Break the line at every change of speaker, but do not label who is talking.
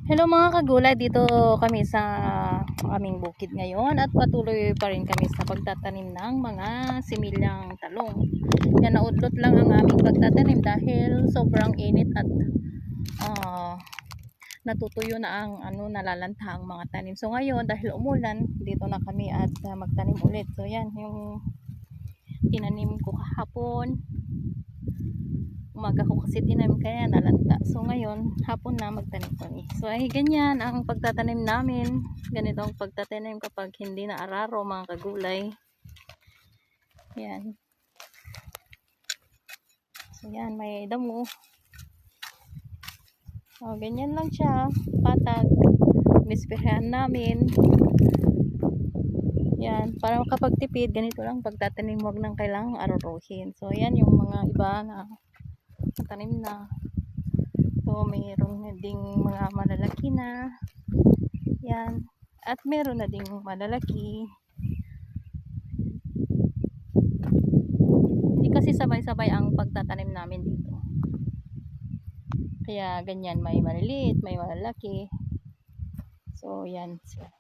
Hello mga kagulay, dito kami sa aming bukid ngayon at patuloy pa rin kami sa pagtatanim ng mga similyang talong. Yan, naudlot lang ang aming pagtatanim dahil sobrang init at natutuyo na ang nalalanta ang mga tanim. So ngayon dahil umulan, dito na kami at magtanim ulit. So yan yung tinanim ko kahapon. Umaga ko kasi tinanim kaya nalanta. So ngayon, hapon na magtanim kami. So ay ganyan ang pagtatanim namin. Ganito ang pagtatanim kapag hindi na araro mga kagulay. Yan. So yan, may damo. So ganyan lang siya. Patag. Nispehan namin. Yan. Para makapagtipid, ganito lang pagtatanim. Huwag nang kailangang araruhin. So yan yung mga iba na tanim na. So mayroon na ding mga malalaki na. Yan. At meron na ding malalaki. Hindi kasi sabay-sabay ang pagtatanim namin dito. Kaya ganyan, may maliliit, may malalaki. So yan siya.